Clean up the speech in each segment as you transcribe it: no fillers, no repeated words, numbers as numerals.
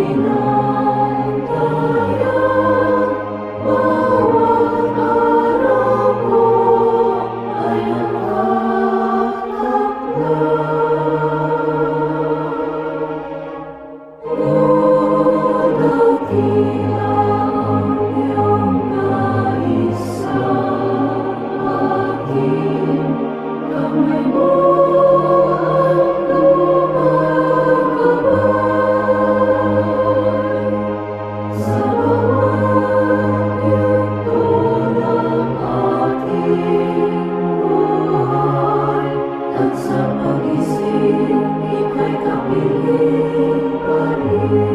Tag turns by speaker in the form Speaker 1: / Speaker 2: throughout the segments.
Speaker 1: Binantayan bawat araw ko ay ang halakhak. O dakila ang iyong kaisa, aking kamay mo ang lumagabay. Sa bawat yugto ng aking buhay, at sa pag-isip, ika'y kapiling pa rin.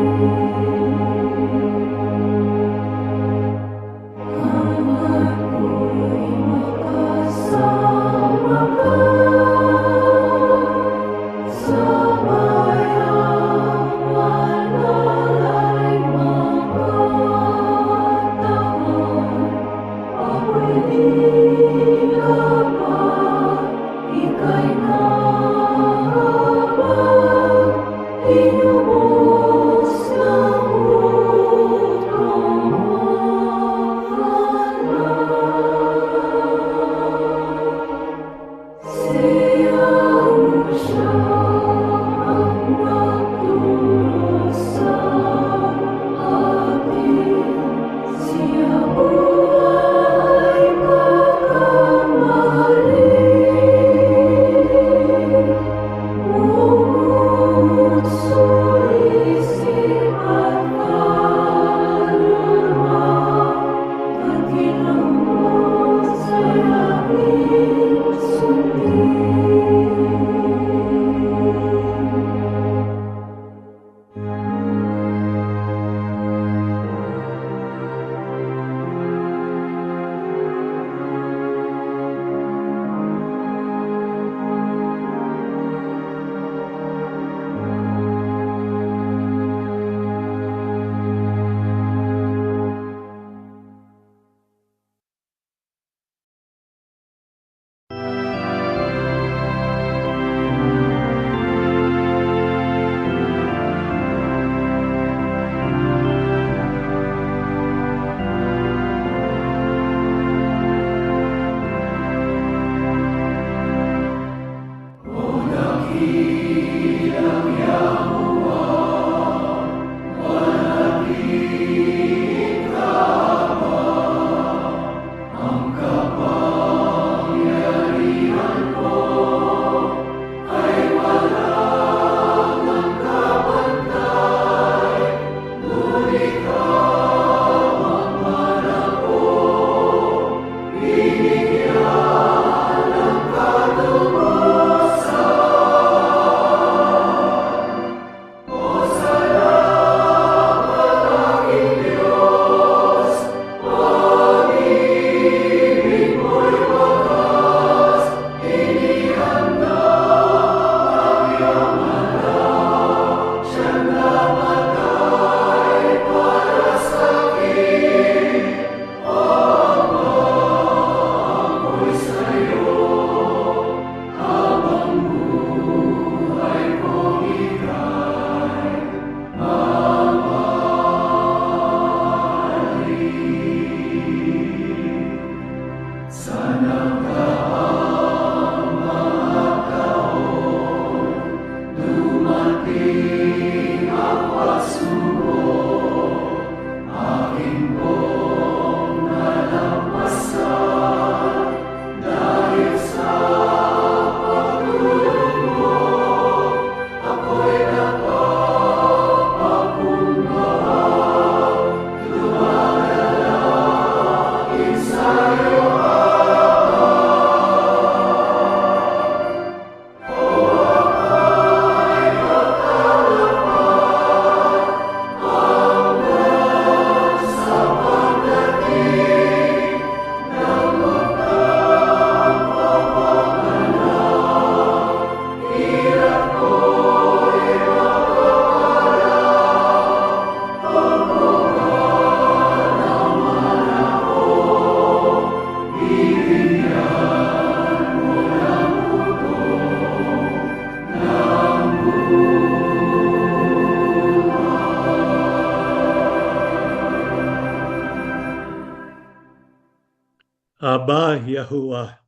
Speaker 2: Aba, Yahuwah,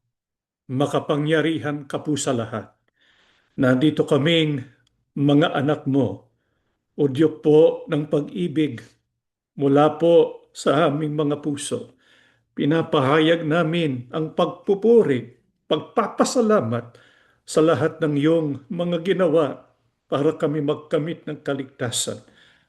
Speaker 2: makapangyarihan ka po sa lahat. Nandito kaming mga anak mo, o Diyos po ng pag-ibig mula po sa aming mga puso. Pinapahayag namin ang pagpupuri, pagpapasalamat sa lahat ng iyong mga ginawa para kami magkamit ng kaligtasan.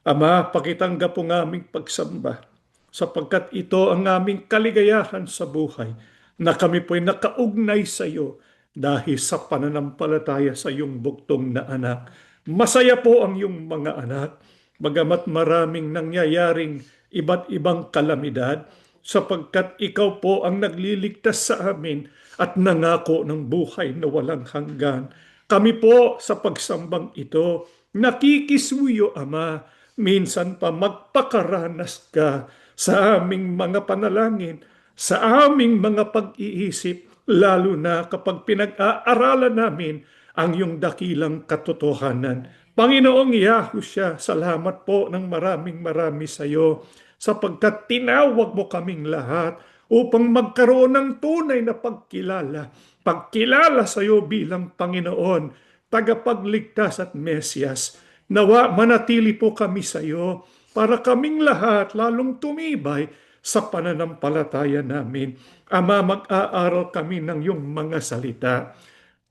Speaker 2: Ama, pakitanggap po ng aming pagsamba sapagkat ito ang aming kaligayahan sa buhay na kami po'y nakaugnay sa iyo dahil sa pananampalataya sa iyong buktong na anak. Masaya po ang iyong mga anak, bagamat maraming nangyayaring iba't ibang kalamidad, sapagkat ikaw po ang nagliligtas sa amin at nangako ng buhay na walang hanggan. Kami po sa pagsambang ito, nakikisuyo, Ama, minsan pa magpakaranas ka sa aming mga panalangin, sa aming mga pag-iisip, lalo na kapag pinag-aaralan namin ang iyong dakilang katotohanan. Panginoong Yahushua, salamat po ng marami sa iyo sapagkat tinawag mo kaming lahat upang magkaroon ng tunay na pagkilala sa iyo bilang Panginoon, tagapagligtas at Mesyas. Nawa manatili po kami sa iyo para kaming lahat lalong tumibay sa pananampalataya namin. Ama, mag-aaral kami ng iyong mga salita.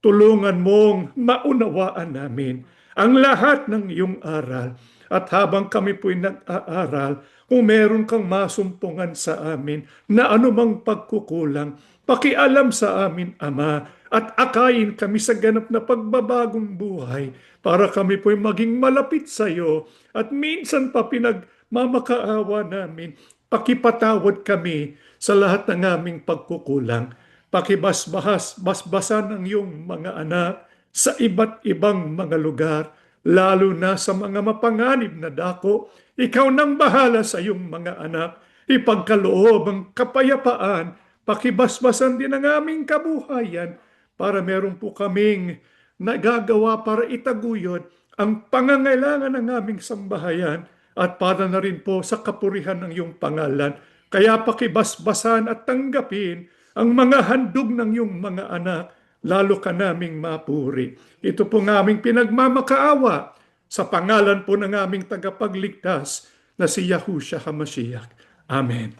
Speaker 2: Tulungan mong maunawaan namin ang lahat ng iyong aral. At habang kami po'y nag-aaral, kung meron kang masumpungan sa amin na anumang pagkukulang, pakialam sa amin, Ama, at akayin kami sa ganap na pagbabagong buhay para kami po'y maging malapit sa iyo at minsan pa pinagmamakaawa namin. Pakipatawad kami sa lahat ng aming pagkukulang. Basbasan ang iyong mga anak sa iba't ibang mga lugar, lalo na sa mga mapanganib na dako. Ikaw nang bahala sa iyong mga anak. Ipagkaloob ang kapayapaan, pakibasbasan din ang aming kabuhayan para meron po kaming nagagawa para itaguyod ang pangangailangan ng aming sambahayan at para na rin po sa kapurihan ng iyong pangalan. Kaya pakibasbasan at tanggapin ang mga handog ng iyong mga anak, lalo ka naming mapuri. Ito po ng aming pinagmamakaawa sa pangalan po ng aming tagapagligtas na si Yahushua HaMashiach. Amen.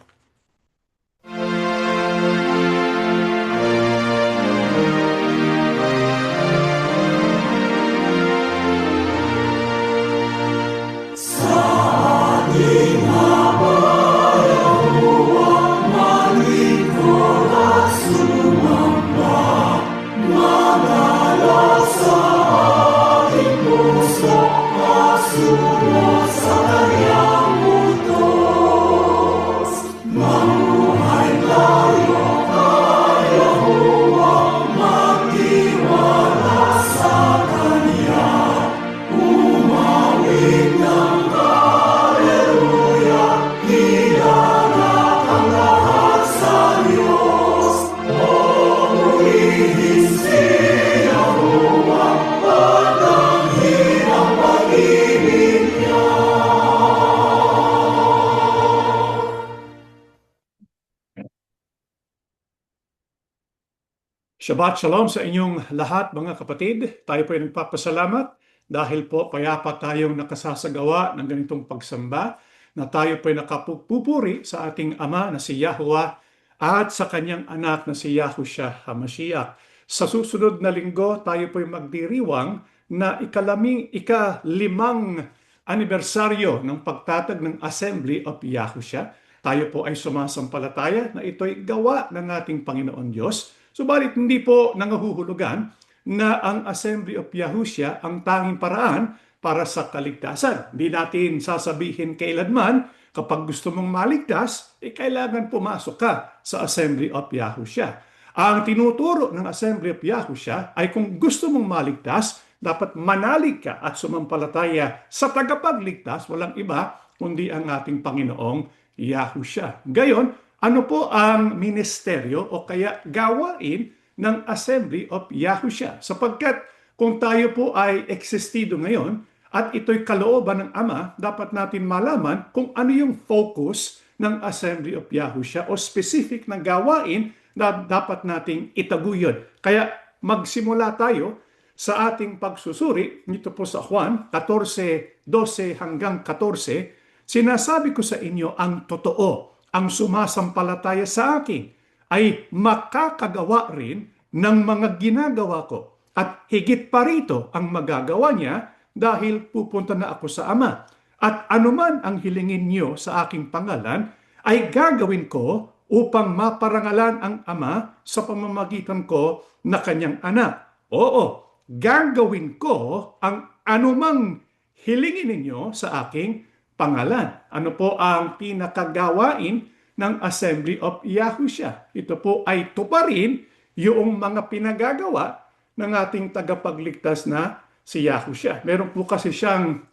Speaker 2: Shabbat Shalom sa inyong lahat mga kapatid. Tayo po ay nagpapasalamat dahil po payapa tayong nakasasagawa ng ganitong pagsamba na tayo po ay nakapupuri sa ating Ama na si Yahuwah at sa kanyang anak na si Yahushua HaMashiach. Sa susunod na linggo tayo po ay magdiriwang na ikalimang anibersaryo ng pagtatag ng Assembly of Yahushua. Tayo po ay sumasampalataya na ito'y gawa ng ating Panginoon Diyos. Subalit hindi po nangahuhulugan na ang Assembly of Yahushua ang tanging paraan para sa kaligtasan. Hindi natin sasabihin kailanman kapag gusto mong maligtas, kailangan pumasok ka sa Assembly of Yahushua. Ang tinuturo ng Assembly of Yahushua ay kung gusto mong maligtas, dapat manalig ka at sumampalataya sa tagapagligtas, walang iba kundi ang ating Panginoong Yahushua. Gayon, ano po ang ministeryo o kaya gawain ng Assembly of Yahushua? Sapagkat kung tayo po ay existido ngayon at ito'y kalooban ng Ama, dapat natin malaman kung ano yung focus ng Assembly of Yahushua o specific na gawain na dapat nating itaguyod. Kaya magsimula tayo sa ating pagsusuri. Nito po sa Juan 14:12 hanggang 14, sinasabi ko sa inyo ang totoo, ang sumasampalataya sa akin ay makakagawa rin ng mga ginagawa ko. At higit pa rito ang magagawa niya dahil pupunta na ako sa Ama. At anuman ang hilingin niyo sa aking pangalan ay gagawin ko upang maparangalan ang Ama sa pamamagitan ko na kanyang anak. Oo, gagawin ko ang anumang hilingin ninyo sa aking pangalan. Ano po ang pinakagawain ng Assembly of Yahushua? Ito po ay tuparin yung mga pinagagawa ng ating tagapagligtas na si Yahushua. Meron po kasi siyang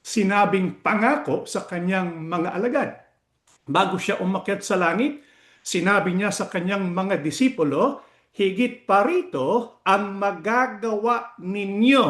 Speaker 2: sinabing pangako sa kanyang mga alagad. Bago siya umakyat sa langit, sinabi niya sa kanyang mga disipulo, higit pa rito ang magagawa ninyo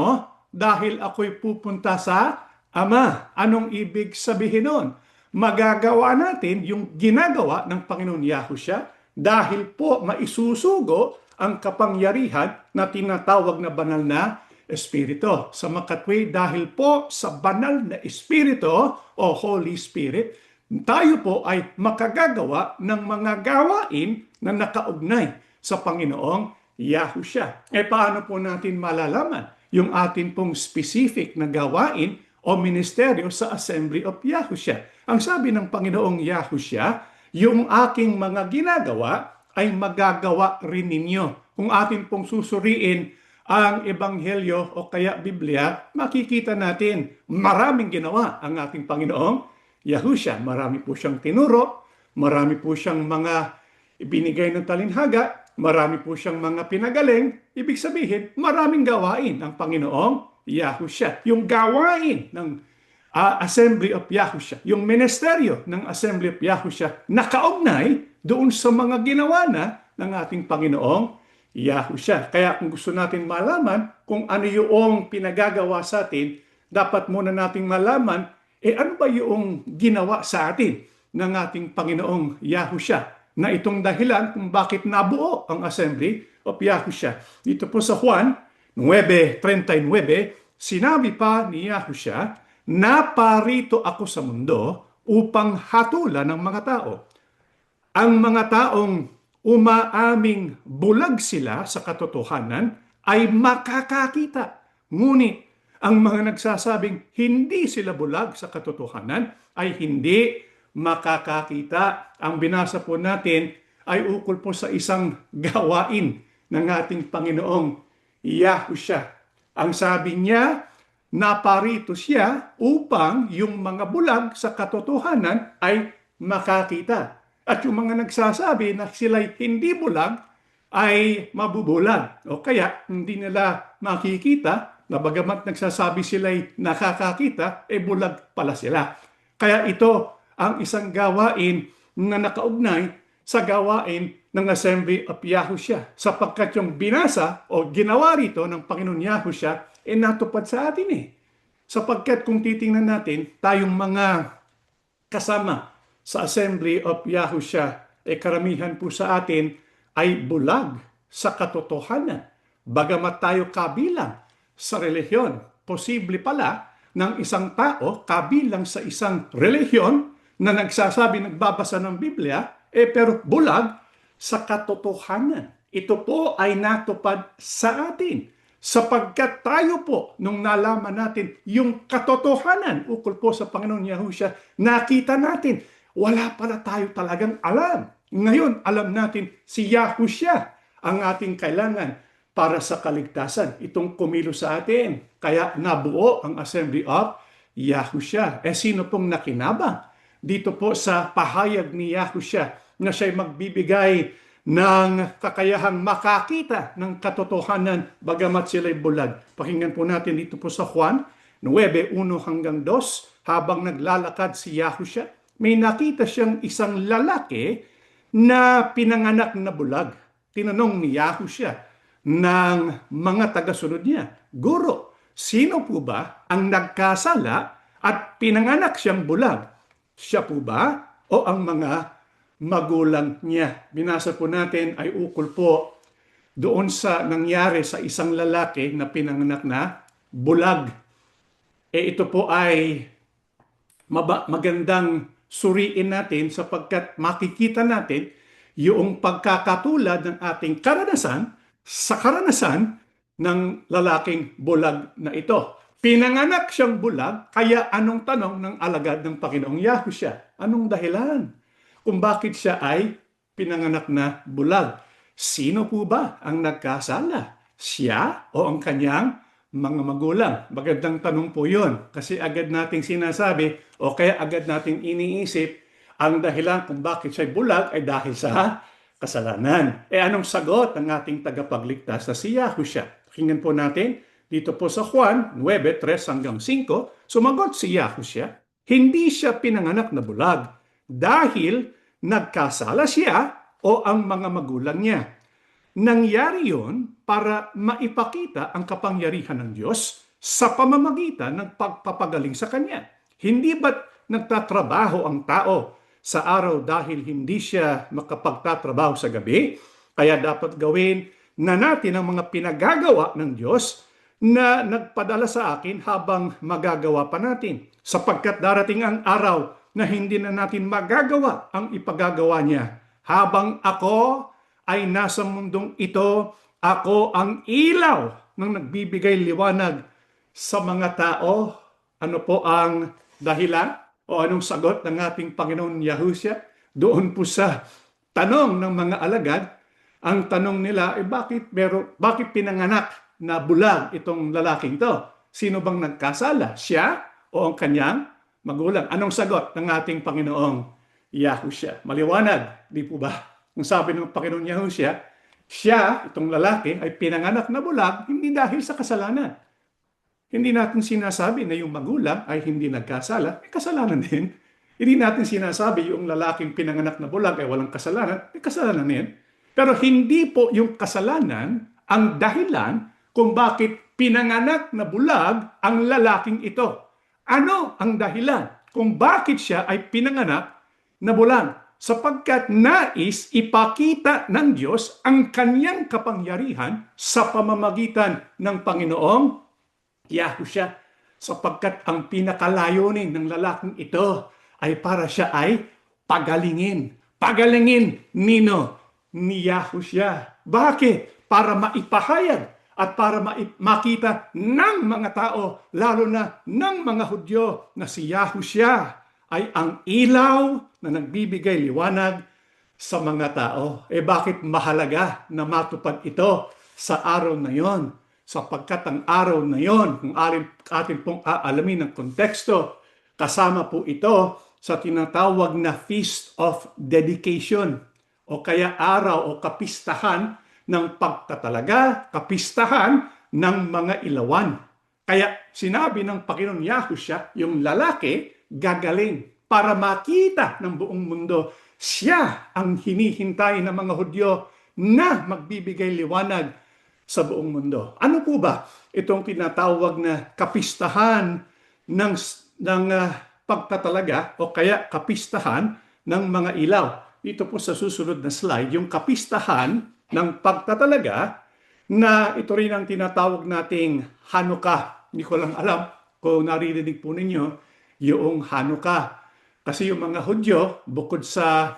Speaker 2: dahil ako'y pupunta sa Ama. Anong ibig sabihin nun? Magagawa natin yung ginagawa ng Panginoon Yahushua dahil po maisusugo ang kapangyarihan na tinatawag na banal na Espiritu. Sa makatwi, dahil po sa banal na Espiritu o Holy Spirit, tayo po ay makagagawa ng mga gawain na nakaugnay sa Panginoong Yahushua. Paano po natin malalaman yung atin pong specific na gawain o ministeryo sa Assembly of Yahushua? Ang sabi ng Panginoong Yahushua, yung aking mga ginagawa ay magagawa rin ninyo. Kung atin pong susuriin ang Ebanghelyo o kaya Biblia, makikita natin maraming ginawa ang ating Panginoong Yahushua. Marami po siyang tinuro, marami po siyang mga ibinigay ng talinhaga, marami po siyang mga pinagaling. Ibig sabihin, maraming gawain ang Panginoong Yahushua. Yung gawain ng Assembly of Yahushua, yung ministeryo ng Assembly of Yahushua, nakaugnay doon sa mga ginawa na ng ating Panginoong Yahushua. Kaya kung gusto natin malaman kung ano yung pinagagawa sa atin, dapat muna nating malaman, ano ba yung ginawa sa atin ng ating Panginoong Yahushua, na itong dahilan kung bakit nabuo ang Assembly of Yahushua. Dito po sa Juan 9:39, sinabi pa ni Yahushua, naparito ako sa mundo upang hatulan ng mga tao. Ang mga taong umaaming bulag sila sa katotohanan ay makakakita. Ngunit ang mga nagsasabing hindi sila bulag sa katotohanan ay hindi makakakita. Ang binasa po natin ay ukol po sa isang gawain ng ating Panginoong Yahushua. Ang sabi niya, naparito siya upang yung mga bulag sa katotohanan ay makakita. At yung mga nagsasabi na sila'y hindi bulag ay mabubulag. O kaya hindi nila makikita na bagamat nagsasabi sila'y nakakakita, bulag pala sila. Kaya ito ang isang gawain na nakaugnay sa gawain ng Assembly of Yahushua. Sapagkat yung binasa o ginawa rito ng Panginoon Yahushua, natupad sa atin Sapagkat kung titingnan natin, tayong mga kasama sa Assembly of Yahushua, karamihan po sa atin ay bulag sa katotohanan. Bagamat tayo kabilang sa relihiyon, posible pala ng isang tao kabilang sa isang relihiyon na nagsasabi, nagbabasa ng Biblia, pero bulag sa katotohanan. Ito po ay natupad sa atin. Sapagkat tayo po, nung nalaman natin yung katotohanan ukol po sa Panginoon Yahushua, nakita natin, wala pala tayo talagang alam. Ngayon, alam natin si Yahushua ang ating kailangan para sa kaligtasan. Itong kumilos sa atin. Kaya nabuo ang Assembly of Yahushua. Sino pong nakinabang dito po sa pahayag ni Yahushua na siya'y magbibigay ng kakayahang makakita ng katotohanan bagamat sila'y bulag? Pakinggan po natin dito po sa Juan 9:1 hanggang 2. Habang naglalakad si Yahushua, may nakita siyang isang lalaki na pinanganak na bulag. Tinanong ni Yahushua ng mga tagasunod niya, Guro, sino po ba ang nagkasala at pinanganak siyang bulag? Siya po ba o ang mga magulang niya. Binasa po natin ay ukol po doon sa nangyari sa isang lalaki na pinanganak na bulag. Ito po ay magandang suriin natin sapagkat makikita natin yung pagkakatulad ng ating karanasan sa karanasan ng lalaking bulag na ito. Pinanganak siyang bulag, kaya anong tanong ng alagad ng Panginoong Yahushua? Anong dahilan kung bakit siya ay pinanganak na bulag? Sino po ba ang nagkasala? Siya o ang kanyang mga magulang? Magandang tanong po yun. Kasi agad nating sinasabi o kaya agad nating iniisip ang dahilan kung bakit siya bulag ay dahil sa kasalanan. Anong sagot ng ating tagapagligtas na si Yahushua? Tingnan po natin dito po sa Juan 9:3-5. Sumagot si Yahushua, hindi siya pinanganak na bulag dahil nagkasala siya o ang mga magulang niya. Nangyari yun para maipakita ang kapangyarihan ng Diyos sa pamamagitan ng pagpapagaling sa Kanya. Hindi ba't nagtatrabaho ang tao sa araw dahil hindi siya makapagtatrabaho sa gabi? Kaya dapat gawin na natin ang mga pinagagawa ng Diyos na nagpadala sa akin habang magagawa pa natin. Sapagkat darating ang araw na hindi na natin magagawa ang ipagagawa niya. Habang ako ay nasa mundong ito, ako ang ilaw ng nagbibigay liwanag sa mga tao. Ano po ang dahilan o anong sagot ng ating Panginoon Yahushua? Doon po sa tanong ng mga alagad, ang tanong nila, bakit pinanganak na bulag itong lalaking to? Sino bang nagkasala? Siya o ang kanyang magulang? Anong sagot ng ating Panginoong Yahushua? Maliwanag, di po ba? Ang sabi ng Panginoon Yahushua, siya, itong lalaki, ay pinanganak na bulag hindi dahil sa kasalanan. Hindi natin sinasabi na yung magulang ay hindi nagkasala, may kasalanan din. Hindi natin sinasabi yung lalaking pinanganak na bulag ay walang kasalanan, may kasalanan din. Pero hindi po yung kasalanan ang dahilan kung bakit pinanganak na bulag ang lalaking ito. Ano ang dahilan kung bakit siya ay pinanganak na bulag? Sapagkat nais ipakita ng Diyos ang kanyang kapangyarihan sa pamamagitan ng Panginoong Yahushua. Sapagkat ang pinakalayunin ng lalaking ito ay para siya ay pagalingin. Pagalingin nino? Ni Yahushua. Bakit? Para maipahayag at para makita ng mga tao, lalo na ng mga Hudyo, na si Yahushua ay ang ilaw na nagbibigay liwanag sa mga tao. Bakit mahalaga na matupad ito sa araw na yon? Sapagkat ang araw na yon, kung atin pong aalamin ng konteksto, kasama po ito sa tinatawag na Feast of Dedication o kaya araw o kapistahan ng pagtatalaga, kapistahan ng mga ilawan. Kaya sinabi ng Panginoon Yahushua, yung lalaki gagaling para makita ng buong mundo. Siya ang hinihintay ng mga Hudyo na magbibigay liwanag sa buong mundo. Ano po ba itong tinatawag na kapistahan ng pagtatalaga o kaya kapistahan ng mga ilaw? Dito po sa susunod na slide, yung kapistahan ng pagtatalaga na ito rin ang tinatawag nating Hanukkah. Hindi ko lang alam kung naririnig po ninyo yung Hanukkah. Kasi yung mga Hudyo, bukod sa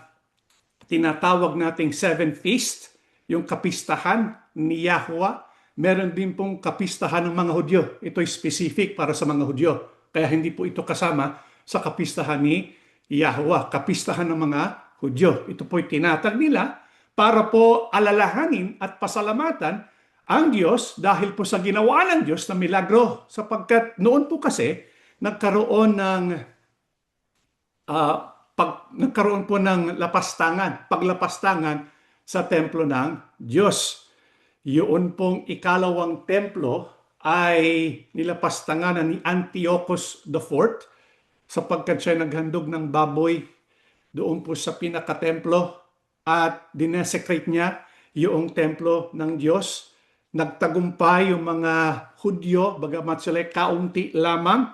Speaker 2: tinatawag nating Seven Feast, yung kapistahan ni Yahuwah, meron din pong kapistahan ng mga Hudyo. Ito ay specific para sa mga Hudyo. Kaya hindi po ito kasama sa kapistahan ni Yahuwah. Kapistahan ng mga Hudyo. Ito po ay tinatag nila para po alalahanin at pasalamatan ang Diyos dahil po sa ginawa ng Diyos na milagro. Sapagkat noon po kasi nagkaroon po ng paglapastangan sa templo ng Diyos. Yun pong ikalawang templo ay nilapastangan ni Antiochus IV sapagkat siya naghandog ng baboy doon po sa pinakatemplo at dinesecrate niya yung templo ng Diyos. Nagtagumpay yung mga Hudyo, bagamat sila kaunti lamang,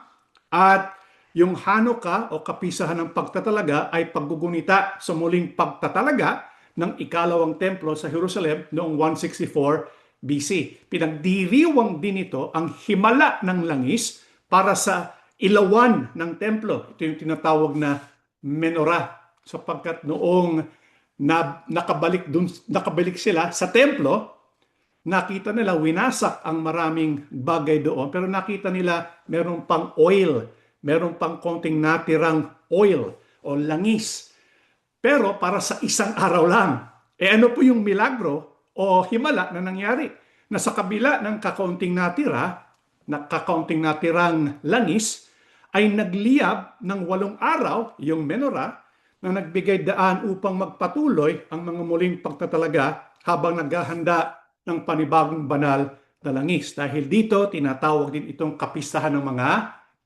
Speaker 2: at Yung Hanukkah o kapisahan ng pagtatalaga ay paggugunita sa muling pagtatalaga ng ikalawang templo sa Jerusalem noong 164 BC. Pinagdiriwang din ito ang himala ng langis para sa ilawan ng templo. Ito yung tinatawag na menorah, sapagkat noong nakabalik sila sa templo, nakita nila winasak ang maraming bagay doon, pero nakita nila meron pang oil, meron pang konting natirang oil o langis. Pero para sa isang araw lang. Ano po yung milagro o himala na nangyari? Na sa kabila ng kakaunting natirang langis, ay nagliyab ng 8 araw yung menorah na nagbigay daan upang magpatuloy ang mga muling pagtatalaga habang naghahanda ng panibagong banal na langis. Dahil dito, tinatawag din itong kapistahan ng mga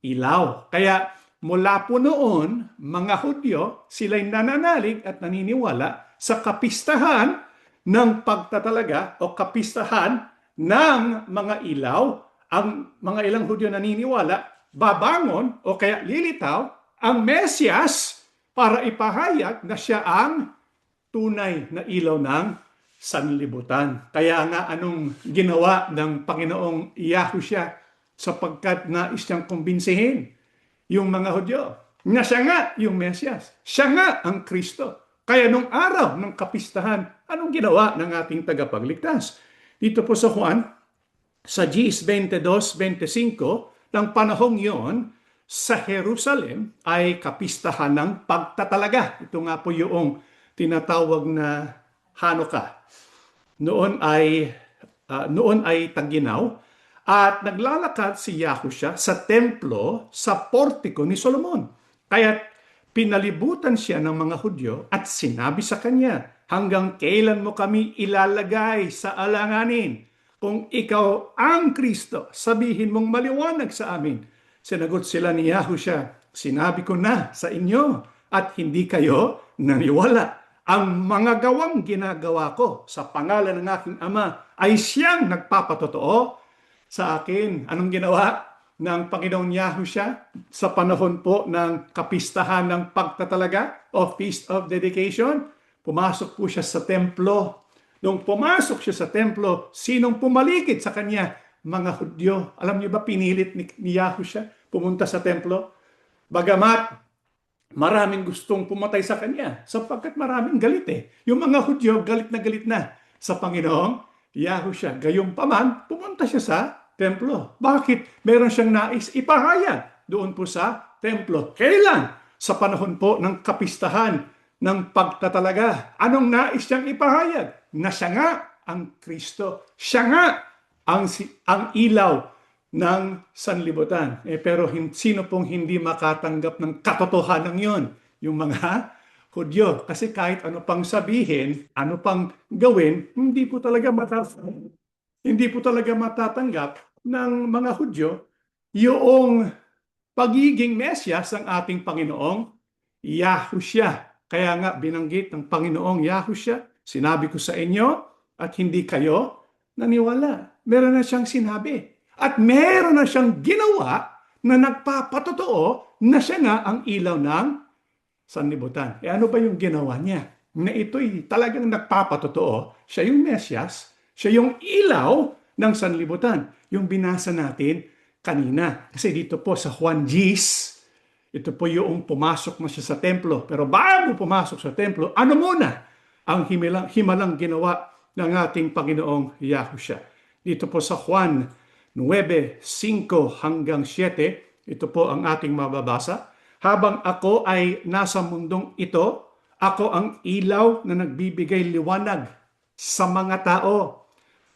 Speaker 2: ilaw. Kaya mula po noon, mga Hudyo, sila'y nananalig at naniniwala sa kapistahan ng pagtatalaga o kapistahan ng mga ilaw. Ang mga ilang Hudyo naniniwala, babangon o kaya lilitaw ang Mesyas para ipahayag na siya ang tunay na ilaw ng sanlibutan. Kaya nga anong ginawa ng Panginoong Yahushua sapagkat nais niyang kumbinsihin yung mga Hudyo na siya nga yung Mesyas. Siya nga ang Kristo. Kaya nung araw ng kapistahan, anong ginawa ng ating tagapagligtas? Dito po sa Juan, sa Gs 22:25, ng panahong yon, sa Jerusalem ay kapistahan ng pagtatalaga. Ito nga po yung tinatawag na Hanukkah. Noon ay taginaw at naglalakad si Yahushua sa templo sa portiko ni Solomon. Kaya pinalibutan siya ng mga Hudyo at sinabi sa kanya, hanggang kailan mo kami ilalagay sa alanganin? Kung ikaw ang Kristo, sabihin mong maliwanag sa amin. Sinagot sila ni Yahushua, sinabi ko na sa inyo at hindi kayo naniwala. Ang mga gawang ginagawa ko sa pangalan ng aking Ama ay siyang nagpapatotoo sa akin. Anong ginawa ng Panginoong Yahushua sa panahon po ng kapistahan ng pagtatalaga o Feast of Dedication? Pumasok po siya sa templo. Nung pumasok siya sa templo, sinong pumaligid sa kanya? Mga Hudyo. Alam niyo ba pinilit ni Yahushua pumunta sa templo? Bagamat maraming gustong pumatay sa kanya sapagkat maraming galit . Yung mga Hudyo galit na sa Panginoong Yahushua. Gayunpaman, pumunta siya sa templo. Bakit? Meron siyang nais ipahayag doon po sa templo. Kailan? Sa panahon po ng kapistahan ng pagtatalaga. Anong nais niyang ipahayag? Na siya nga ang Kristo. Siya nga ang ilaw ng sanlibutan. Pero sino pong hindi makatanggap ng katotohanan yon? Yung mga Hudyo. Kasi kahit ano pang sabihin, ano pang gawin, hindi po talaga matatanggap ng mga Hudyo yung pagiging Mesyas ng ating Panginoong Yahushua. Kaya nga binanggit ng Panginoong Yahushua, sinabi ko sa inyo at hindi kayo naniwala. Meron na siyang sinabi. At meron na siyang ginawa na nagpapatotoo na siya nga ang ilaw ng sanlibutan. Ano ba yung ginawa niya? Na ito'y talagang nagpapatotoo. Siya yung Mesyas, siya yung ilaw ng sanlibutan. Yung binasa natin kanina. Kasi dito po sa Juan Gs, ito po yung pumasok na siya sa templo. Pero bago pumasok sa templo, ano muna ang himalang ginawa ng ating Panginoong Yahushua? Dito po sa Juan 9:5 hanggang 7, ito po ang ating mababasa. Habang ako ay nasa mundong ito, ako ang ilaw na nagbibigay liwanag sa mga tao.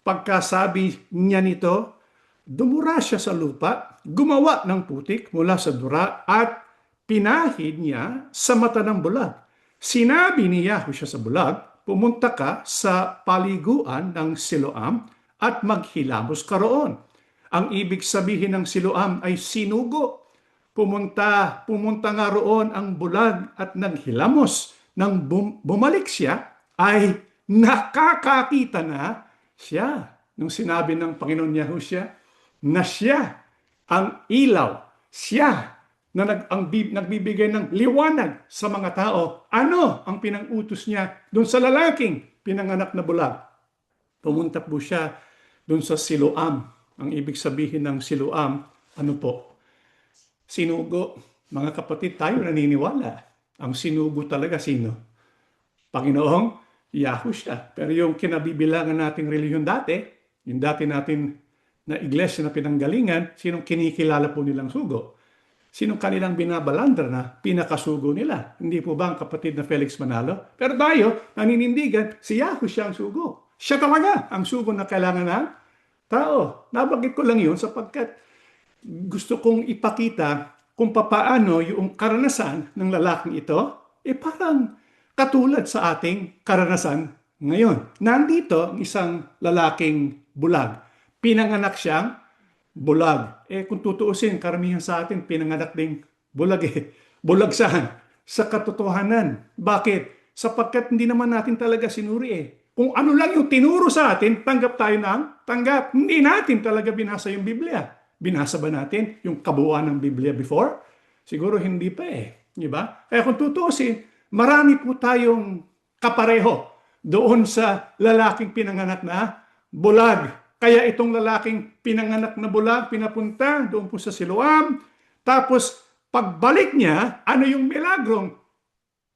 Speaker 2: Pagkasabi niya nito, dumura siya sa lupa, gumawa ng putik mula sa dura at pinahid niya sa mata ng bulag. Sinabi ni Yahushua sa bulag, pumunta ka sa paliguan ng Siloam at maghilamos ka roon. Ang ibig sabihin ng Siloam ay sinugo. Pumunta nga roon ang bulag at naghilamos. Nang bumalik siya, ay nakakakita na siya. Nung sinabi ng Panginoon Yahushua na siya ang ilaw, siya nagbibigay ng liwanag sa mga tao. Ano ang pinang-utos niya doon sa lalaking pinanganak na bulag? Pumunta po siya doon sa Siloam. Ang ibig sabihin ng Siloam, ano po? Sinugo. Mga kapatid, tayo naniniwala. Ang sinugo talaga sino? Panginoong Yahushua. Pero yung kinabibilangan nating reliyon dati, yung dati natin na iglesia na pinanggalingan, sinong kinikilala po nilang sugo? Sinong kanilang binabalandra na pinakasugo nila? Hindi po ba ang kapatid na Felix Manalo? Pero tayo, naninindigan, si Yahushua ang sugo. Siya talaga ang sugo na kailangan ng tao. Nabanggit ko lang yun sapagkat gusto kong ipakita kung papaano yung karanasan ng lalaking ito, parang katulad sa ating karanasan ngayon. Nandito ang isang lalaking bulag. Pinanganak siyang bulag. Kung tutuusin, karamihan sa atin pinanganak ding bulag Bulag saan? Sa katotohanan. Bakit? Sapagkat hindi naman natin talaga sinuri Kung ano lang yung tinuro sa atin, tanggap tayo ng tanggap. Hindi natin talaga binasa yung Biblia. Binasa ba natin yung kabuuan ng Biblia before? Siguro hindi pa Di ba? Kaya kung tutuusin, marami po tayong kapareho doon sa lalaking pinanganak na bulag. Kaya itong lalaking pinanganak na bulag, pinapunta doon po sa Siloam. Tapos pagbalik niya, ano yung milagrong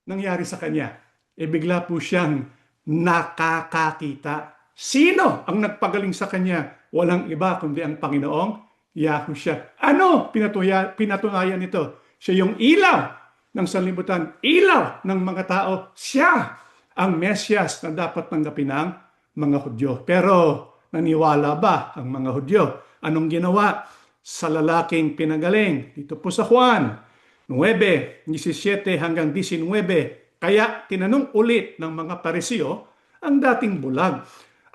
Speaker 2: nangyari sa kanya? Bigla po siyang nakakakita. Sino ang nagpagaling sa kanya? Walang iba kundi ang Panginoong Yahushua. Ano pinatunayan nito? Siya yung ilaw ng sanlibutan, ilaw ng mga tao. Siya ang Mesyas na dapat tanggapin ng mga Hudyo. Pero naniwala ba ang mga Hudyo? Anong ginawa sa lalaking pinagaling? Dito po sa Juan 9:17 hanggang 19. Kaya tinanong ulit ng mga Pariseo ang dating bulag.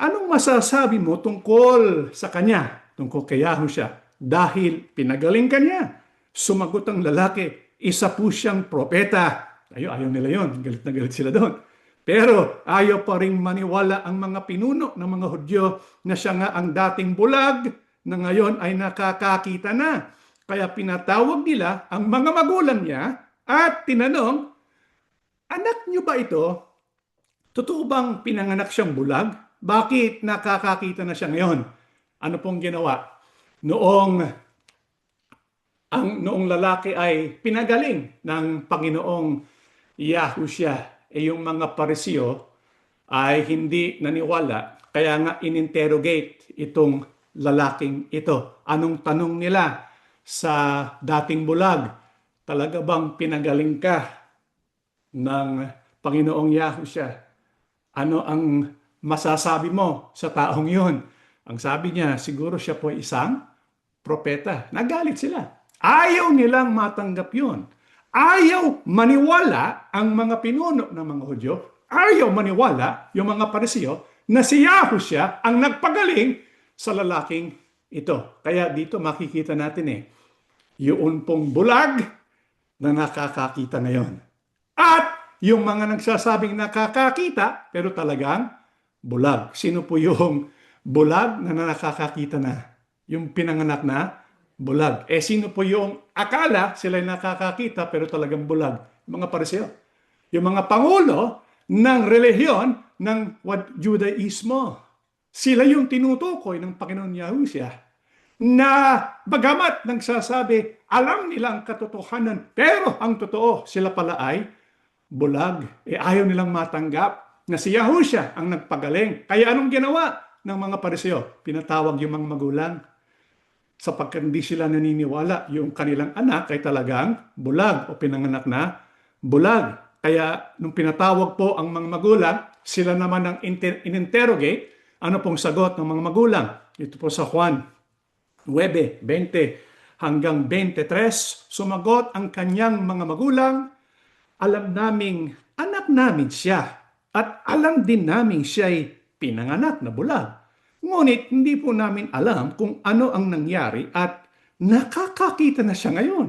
Speaker 2: Anong masasabi mo tungkol sa kanya? Tungkol kay Yahushua? Dahil pinagaling kanya. Sumagot ang lalaki, isa po siyang propeta. Ayaw nila yon. Galit na galit sila doon. Pero ayaw pa rin maniwala ang mga pinuno ng mga Hudyo na siya nga ang dating bulag na ngayon ay nakakakita na. Kaya pinatawag nila ang mga magulang niya at tinanong, anak niyo ba ito? Totoo bang pinanganak siyang bulag? Bakit nakakakita na siya ngayon? Ano pong ginawa? Noong lalaki ay pinagaling ng Panginoong Yahushua, yung mga Pariseo ay hindi naniwala. Kaya nga ininterrogate itong lalaking ito. Anong tanong nila sa dating bulag? Talaga bang pinagaling ka ng Panginoong Yahushua? Ano ang masasabi mo sa taong yun? Ang sabi niya, siguro siya po isang propeta. Nagalit sila. Ayaw nilang matanggap yun. Ayaw maniwala ang mga pinuno ng mga Hudyo. Ayaw maniwala yung mga Pariseo na si Yahushua ang nagpagaling sa lalaking ito. Kaya dito makikita natin yung pong bulag na nakakakita ngayon. At yung mga nagsasabing nakakakita pero talagang bulag. Sino po yung bulag na nakakakita na? Yung pinanganak na bulag. Sino po yung akala sila'y nakakakita pero talagang bulag? Mga Pariseo. Yung mga pangulo ng relihiyon ng Judaismo. Sila yung tinutukoy ng Panginoon Yahushua na bagamat nagsasabi, alam nila ang katotohanan, pero ang totoo, sila pala ay bulag. Ayaw nilang matanggap na si Yahushua ang nagpagaling. Kaya anong ginawa ng mga Pariseo? Pinatawag yung mga magulang sapagkat hindi sila naniniwala yung kanilang anak ay talagang bulag o pinanganak na bulag. Kaya nung pinatawag po ang mga magulang, sila naman ang in-interrogate. Ano pong sagot ng mga magulang? Ito po sa Juan 9:20 hanggang 23. Sumagot ang kanyang mga magulang, alam naming anak namin siya at alam din naming siya'y pinanganak na bulag. Ngunit hindi po namin alam kung ano ang nangyari at nakakakita na siya ngayon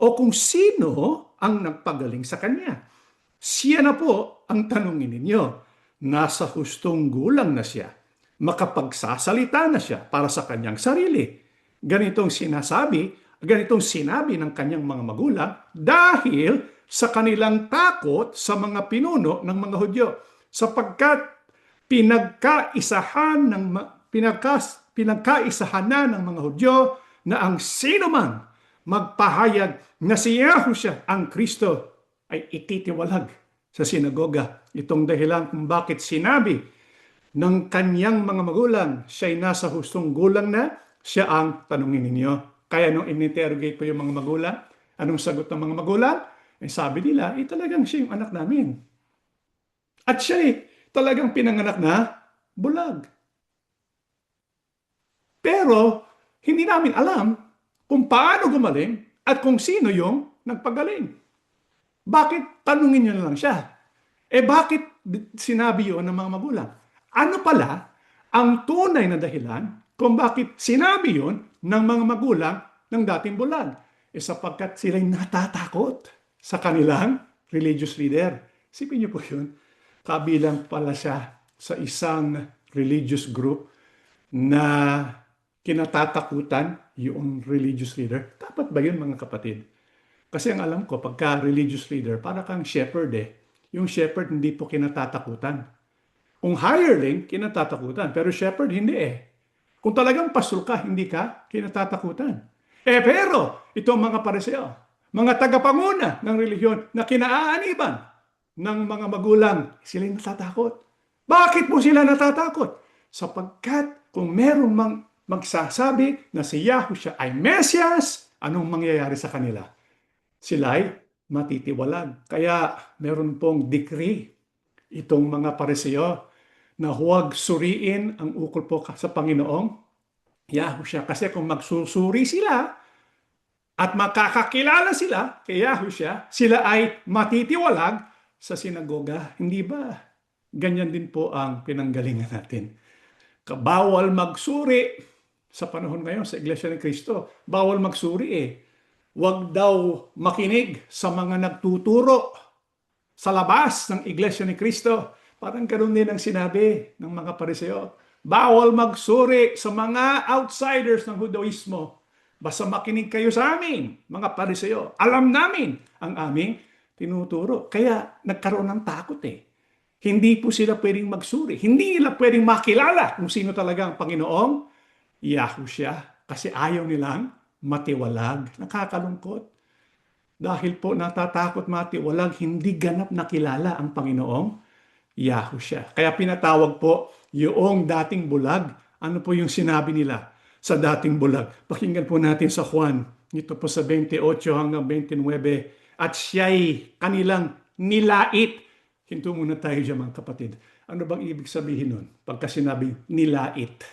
Speaker 2: o kung sino ang nagpagaling sa kanya. Siya na po ang tanungin ninyo. Nasa hustong gulang na siya. Makapagsasalita na siya para sa kanyang sarili. Ganitong sinasabi ganitong sinabi ng kanyang mga magulang dahil sa kanilang takot sa mga pinuno ng mga Hudyo, sapagkat pinagkaisahan na ng mga Hudyo na ang sino man magpahayag na si Yahushua ang Kristo ay ititiwalag sa sinagoga. Itong dahilan kung bakit sinabi ng kanyang mga magulang, siya'y nasa hustong gulang na, siya ang tanungin ninyo. Kaya nung in-interrogate po yung mga magulang, anong sagot ng mga magulang? Sabi nila, talagang siya yung anak namin. At siya'y talagang pinanganak na bulag. Pero hindi namin alam kung paano gumaling at kung sino yung nagpagaling. Bakit tanungin nyo na lang siya? Bakit sinabi yun ng mga magulang? Ano pala ang tunay na dahilan kung bakit sinabi yun ng mga magulang ng dating bulag? Sapagkat sila'y natatakot sa kanilang religious leader. Sipin niyo po yun, kabilang pala siya sa isang religious group na kinatatakutan yung religious leader. Dapat ba yun, mga kapatid? Kasi ang alam ko, pagka religious leader, para kang shepherd Yung shepherd hindi po kinatatakutan. Kung hireling, kinatatakutan. Pero shepherd, hindi Kung talagang pastor ka, hindi ka kinatatakutan. Pero, itong mga pariseo, mga tagapanguna ng relihiyon na kinaaaniban ng mga magulang, sila natatakot. Bakit po sila natatakot? Sapagkat kung meron magsasabi na si Yahushua ay Mesias, anong mangyayari sa kanila? Sila ay matitiwalag. Kaya meron pong decree itong mga pariseo na huwag suriin ang ukol po sa Panginoong Yahushua. Kasi kung magsusuri sila at makakakilala sila kay Yahushua, sila ay matitiwalag sa sinagoga. Hindi ba? Ganyan din po ang pinanggalingan natin. Bawal magsuri sa panahon ngayon sa Iglesia ni Cristo. Bawal magsuri Huwag daw makinig sa mga nagtuturo sa labas ng Iglesia ni Cristo. Parang ganoon din ang sinabi ng mga pariseo. Bawal magsuri sa mga outsiders ng Judaismo. Basta makinig kayo sa amin, mga pariseo. Alam namin ang aming tinuturo. Kaya nagkaroon ng takot Hindi po sila pwedeng magsuri. Hindi nila pwedeng makilala kung sino talaga ang Panginoong Yahushua. Kasi ayaw nilang matiwalag. Nakakalungkot. Dahil po natatakot matiwalag, hindi ganap nakilala ang Panginoong Yahushua. Kaya pinatawag po yung dating bulag. Ano po yung sinabi nila sa dating bulag? Pakinggan po natin sa Juan. Ito po sa 28 hanggang 29. At siya'y kanilang nilait. Hinto muna tayo dyan, mga kapatid. Ano bang ibig sabihin nun? Pagka sinabing nilait.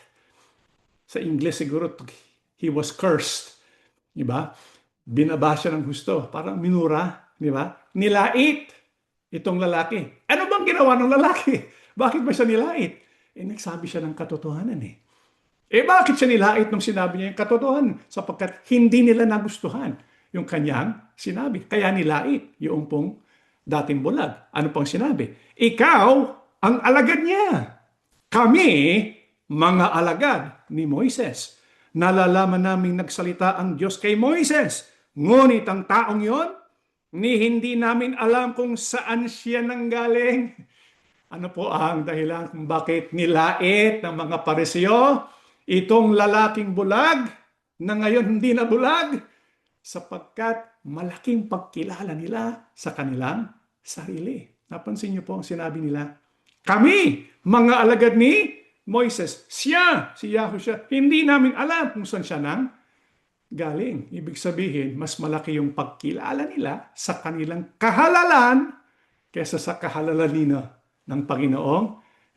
Speaker 2: Sa English siguro, he was cursed. Diba? Binaba siya ng gusto. Parang minura. Diba? Nilait itong lalaki. Ano bang ginawa ng lalaki? Bakit ba siya nilait? Nagsabi siya ng katotohanan bakit siya nilait nung sinabi niya yung katotohanan? Sapagkat hindi nila nagustuhan yung kanyang sinabi. Kaya nilait yung pong dating bulag. Ano pang sinabi? Ikaw ang alagad niya. Kami, mga alagad ni Moises. Nalalaman naming nagsalita ang Diyos kay Moises. Ngunit ang taong yon, hindi namin alam kung saan siya nanggaling. Ano po ang dahilan kung bakit nilait ng mga pariseo itong lalaking bulag na ngayon hindi na bulag? Sapagkat malaking pagkilala nila sa kanilang sarili. Napansin niyo po ang sinabi nila? Kami, mga alagad ni Moises, siya, si Yahushua, hindi namin alam kung saan siya nang galing. Ibig sabihin, mas malaki yung pagkilala nila sa kanilang kahalalan kaysa sa kahalalan nila ng Panginoong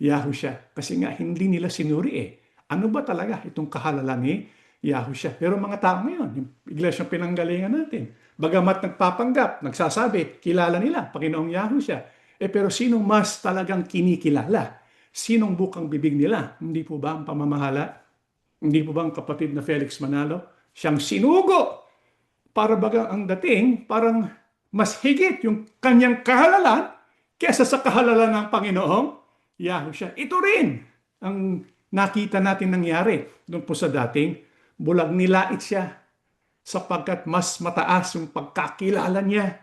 Speaker 2: Yahushua. Kasi nga, hindi nila sinuri ano ba talaga itong kahalalan ni Yahushua? Pero mga tao ngayon, yung iglesyang pinanggalingan natin, bagamat nagpapanggap, nagsasabi, kilala nila, Panginoong Yahushua. Pero sinong mas talagang kinikilala? Sinong bukang bibig nila? Hindi po ba ang pamamahala? Hindi po ba ang kapatid na Felix Manalo? Siyang sinugo. Para baga ang dating, parang mas higit yung kanyang kahalalan kesa sa kahalalan ng Panginoong Yahushua. Ito rin ang nakita natin nangyari doon po sa dating bulag. Nilait siya sapagkat mas mataas yung pagkakilala niya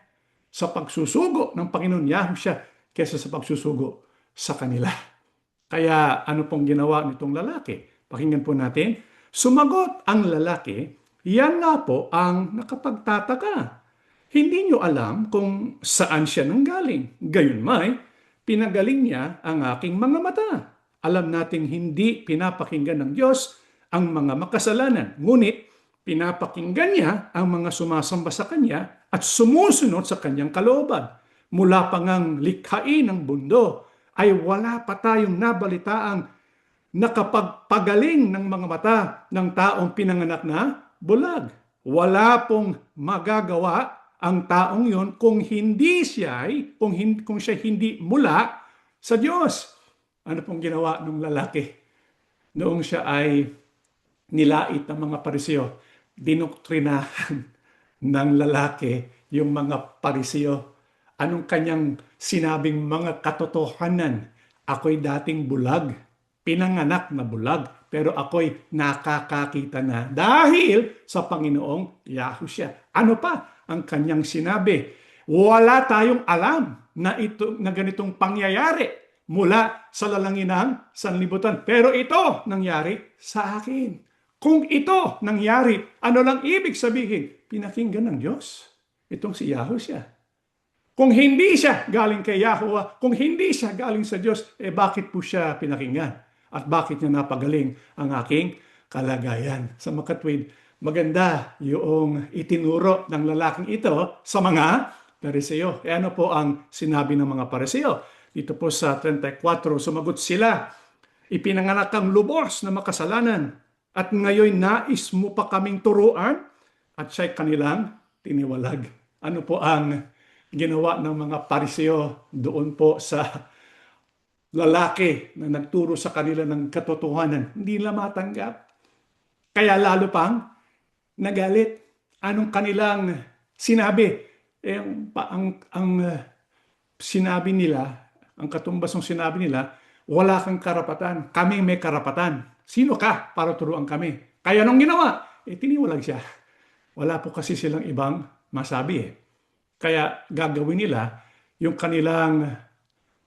Speaker 2: sa pagsusugo ng Panginoon Yahushua kaysa sa pagsusugo sa kanila. Kaya ano pong ginawa nitong lalaki? Pakinggan po natin. Sumagot ang lalaki, yan nga po ang nakapagtataka. Hindi nyo alam kung saan siya nanggaling. Gayunmay, pinagaling niya ang aking mga mata. Alam nating hindi pinapakinggan ng Diyos ang mga makasalanan. Ngunit, pinapakinggan niya ang mga sumasamba sa Kanya at sumusunod sa Kanyang kalooban. Mula pa ngang likhain ng mundo, ay wala pa tayong nabalitaang nakapagpagaling ng mga mata ng taong pinanganak na bulag. Wala pong magagawa ang taong yon kung siya hindi mula sa Diyos. Ano pong ginawa ng lalaki? Noong siya ay nilait ng mga Pariseo, dinoktrinahan ng lalaki yung mga Pariseo. Anong kanyang sinabing mga katotohanan? Ako'y dating bulag, pinanganak na bulag, pero ako'y nakakakita na dahil sa Panginoong Yahushua. Ano pa ang kanyang sinabi? Wala tayong alam na ganitong pangyayari mula sa lalanginang sanlibutan. Pero ito nangyari sa akin. Kung ito nangyari, ano lang ibig sabihin? Pinakinggan ng Diyos itong si Yahushua. Kung hindi siya galing kay Yahuwah, kung hindi siya galing sa Diyos, bakit po siya pinakinggan? At bakit niya napagaling ang aking kalagayan? Sa makatwid, maganda yung itinuro ng lalaking ito sa mga Pariseo. Ano po ang sinabi ng mga Pariseo? Dito po sa 34, sumagot sila, ipinanganak kang lubos na makasalanan at ngayon nais mo pa kaming turuan? At siya'y kanilang tiniwalag. Ano po ang ginawa ng mga Pariseo doon po sa lalaki na nagturo sa kanila ng katotohanan? Hindi nila matanggap. Kaya lalo pang nagalit. Anong kanilang sinabi? Ang sinabi nila, ang katumbas ng sinabi nila, wala kang karapatan. Kami may karapatan. Sino ka para turuan kami? Kaya anong ginawa? Tiniwalag siya. Wala po kasi silang ibang masabi. Kaya gagawin nila yung kanilang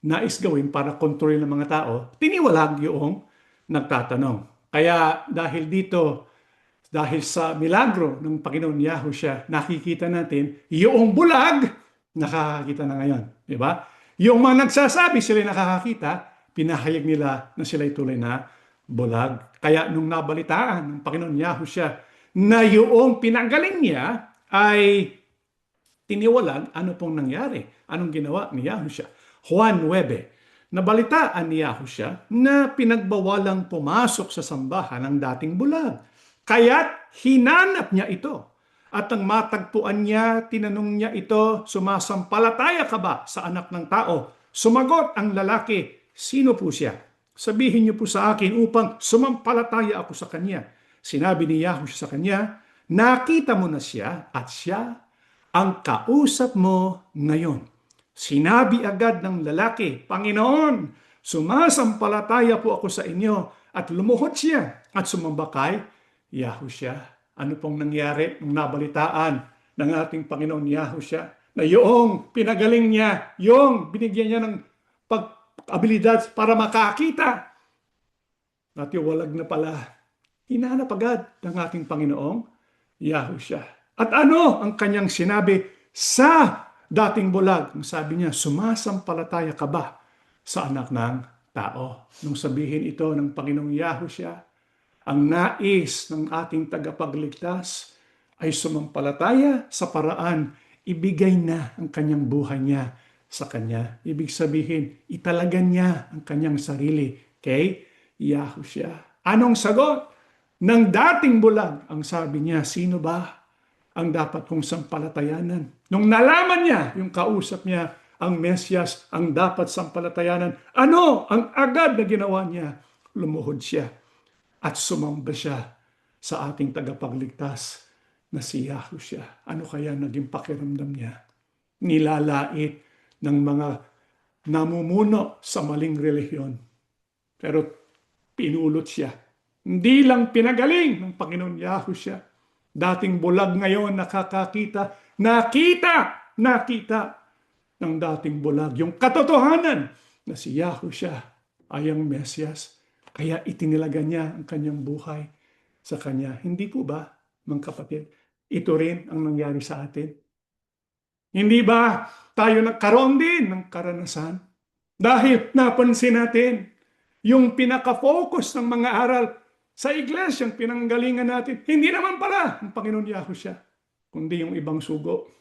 Speaker 2: nais gawin para kontrolin ng mga tao, tiniwalag yung nagtatanong. Kaya dahil sa milagro ng Panginoon Yahushua, nakikita natin yung bulag, nakakakita na ngayon. Di ba? Yung mga nagsasabi sila nakakakita, pinahayag nila na sila'y tuloy na bulag. Kaya nung nabalitaan ng Panginoon Yahushua na yung pinanggaling niya ay tiniwalag, ano pong nangyari? Anong ginawa ni Yahushua? Juan 9, nabalitaan ni Yahushua na pinagbawalang pumasok sa sambahan ng dating bulag. Kaya't hinanap niya ito. At ang matagpuan niya, tinanong niya ito, sumasampalataya ka ba sa anak ng tao? Sumagot ang lalaki, sino po siya? Sabihin niyo po sa akin upang sumampalataya ako sa kanya. Sinabi ni Yahushua sa kanya, nakita mo na siya at siya ang kausap mo ngayon. Sinabi agad ng lalaki, Panginoon, sumasampalataya po ako sa inyo, at lumuhod siya at sumamba kay Yahushua. Ano pong nangyari nung nabalitaan ng ating Panginoon Yahushua na yung pinagaling niya, yung binigyan niya ng pag-abilidad para makakita? Natiwalag na pala. Hinanap agad ng ating Panginoong Yahushua. At ano ang kanyang sinabi sa dating bulag? Ang sabi niya, sumasampalataya ka ba sa anak ng tao? Nung sabihin ito ng Panginoong Yahushua, ang nais ng ating tagapagligtas ay sumampalataya sa paraan, ibigay na ang kanyang buhay niya sa kanya. Ibig sabihin, italagan niya ang kanyang sarili kay Yahushua. Anong sagot ng dating bulag? Ang sabi niya, sino ba ang dapat kong sampalatayanan? Nung nalaman niya, yung kausap niya, ang Mesyas, ang dapat sampalatayanan, ano ang agad na ginawa niya? Lumuhod siya at sumamba siya sa ating tagapagligtas na si Yahushua. Ano kaya naging pakiramdam niya? Nilalait ng mga namumuno sa maling relihiyon. Pero pinulot siya. Hindi lang pinagaling ng Panginoon Yahushua, Dating bulag ngayon, nakakakita, nakita ng dating bulag. Yung katotohanan na si Yahushua ay ang Mesyas. Kaya itinilaga niya ang kanyang buhay sa kanya. Hindi po ba, mga kapatid? Ito rin ang nangyari sa atin. Hindi ba tayo nagkaroon din ng karanasan? Dahil napansin natin yung pinaka-focus ng mga aral sa iglesia, yung pinanggalingan natin, hindi naman pala ang Panginoon Yahushua, kundi yung ibang sugo.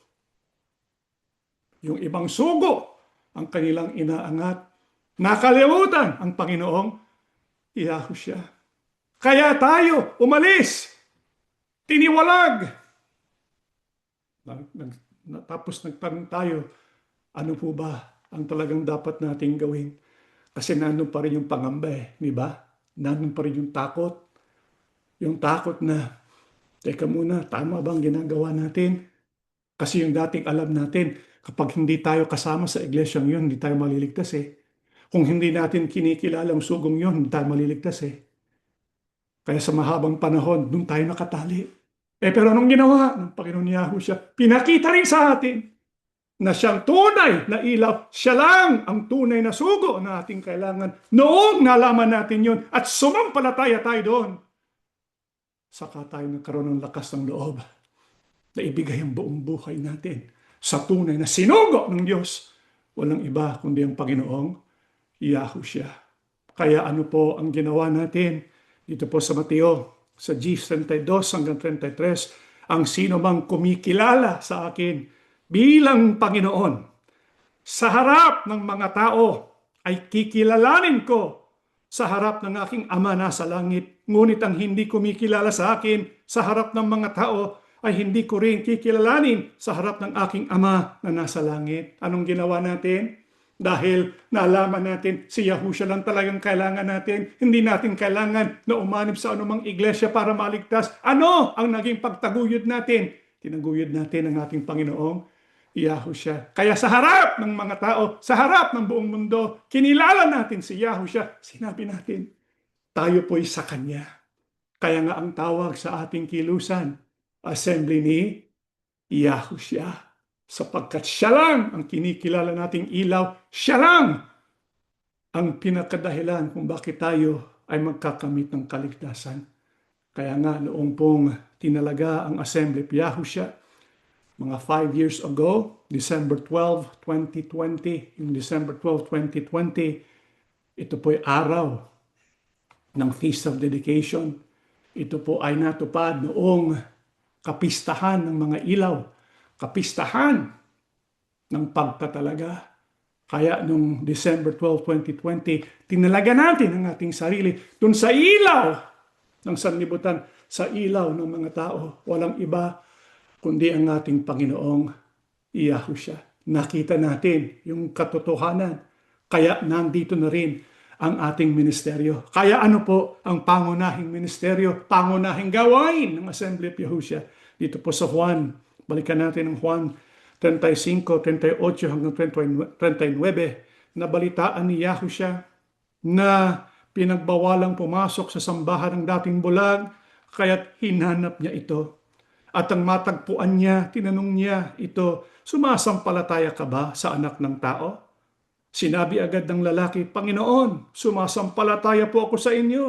Speaker 2: Yung ibang sugo ang kanilang inaangat. Nakalimutan ang Panginoong Yahushua. Kaya tayo umalis, tiniwalag. Tapos nagtanong tayo, ano po ba ang talagang dapat nating gawin? Kasi nandun pa rin yung pangamba di ba? Nandun pa rin yung takot. Yung takot na, teka muna, tama bang ginagawa natin? Kasi yung dating alam natin, kapag hindi tayo kasama sa iglesyang yun, hindi tayo maliligtas Kung hindi natin kinikilala ang sugong yun, hindi tayo maliligtas Kaya sa mahabang panahon, doon tayo nakatali. Pero anong ginawa ng Panginoon Yahushua? Pinakita rin sa atin na siyang tunay na ilaw, siya lang ang tunay na sugo na ating kailangan. Noong nalaman natin yun at sumampalataya tayo doon, saka tayo nagkaroon ng lakas ng loob na ibigay ang buong buhay natin sa tunay na sinugo ng Diyos. Walang iba kundi ang Panginoong Yahushua. Kaya ano po ang ginawa natin? Dito po sa Mateo, sa G32 hanggang 33, ang sino mang kumikilala sa akin bilang Panginoon sa harap ng mga tao ay kikilalanin ko sa harap ng aking Ama nasa langit. Ngunit ang hindi kumikilala sa akin sa harap ng mga tao ay hindi ko rin kikilalanin sa harap ng aking Ama na nasa langit. Anong ginawa natin? Dahil nalaman natin si Yahushua lang talagang kailangan natin. Hindi natin kailangan na umanib sa anumang iglesia para maligtas. Ano ang naging pagtaguyod natin? Tinaguyod natin ang ating Panginoong Yahushua. Kaya sa harap ng mga tao, sa harap ng buong mundo, kinilala natin si Yahushua. Sinabi natin, tayo po'y sa Kanya. Kaya nga ang tawag sa ating kilusan, Assembly ni Yahushua. Sapagkat siya lang ang kinikilala nating ilaw, siya lang ang pinakadahilan kung bakit tayo ay magkakamit ng kaligtasan. Kaya nga noong pong tinalaga ang Assembly of Yahushua, mga 5 years ago, December 12, 2020, yung December 12, 2020, ito po'y araw ng Feast of Dedication. Ito po ay natupad noong kapistahan ng mga ilaw, kapistahan ng pagtatalaga. Kaya noong December 12, 2020, tinalaga natin ang ating sarili dun sa ilaw ng sanlibutan, sa ilaw ng mga tao. Walang iba kundi ang ating Panginoong Yahushua. Nakita natin yung katotohanan. Kaya nandito na rin ang ating ministeryo. Kaya ano po ang pangunahing ministeryo, pangunahing gawain ng Assembly of Yahushua? Dito po sa Juan, balikan natin ang Juan 35, 38 hanggang 39, nabalitaan ni Yahushua na pinagbawalang pumasok sa sambahan ng dating bulag, kaya't hinanap niya ito. At ang matagpuan niya, tinanong niya ito, sumasampalataya ka ba sa anak ng tao? Sinabi agad ng lalaki, Panginoon, sumasampalataya po ako sa inyo.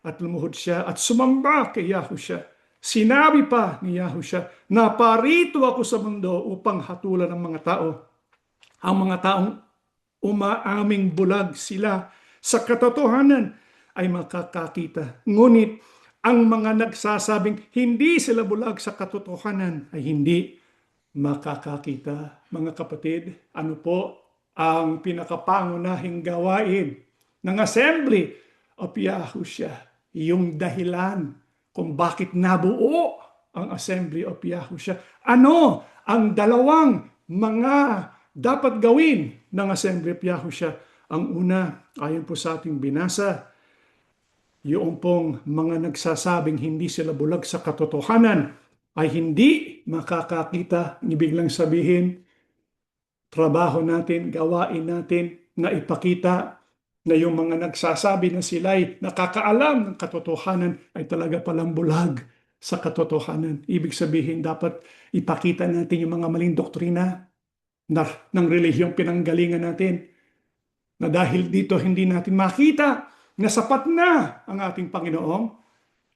Speaker 2: At lumuhod siya at sumamba kay Yahushua. Sinabi pa ni Yahushua, naparito ako sa mundo upang hatulan ng mga tao. Ang mga taong umaaming bulag sila sa katotohanan ay makakakita. Ngunit ang mga nagsasabing hindi sila bulag sa katotohanan ay hindi makakakita. Mga kapatid, ano po ang pinakapangunahing gawain ng Assembly of Yahushua? Yung dahilan kung bakit nabuo ang Assembly of Yahushua. Ano ang dalawang mga dapat gawin ng Assembly of Yahushua? Ang una, ayon po sa ating binasa, yung pong mga nagsasabing hindi sila bulag sa katotohanan ay hindi makakakita. Ibig lang sabihin, trabaho natin, gawain natin na ipakita na yung mga nagsasabi na sila'y nakakaalam ng katotohanan ay talaga palang bulag sa katotohanan. Ibig sabihin, dapat ipakita natin yung mga maling doktrina na, ng relihiyong pinanggalingan natin, na dahil dito hindi natin makita na sapat na ang ating Panginoong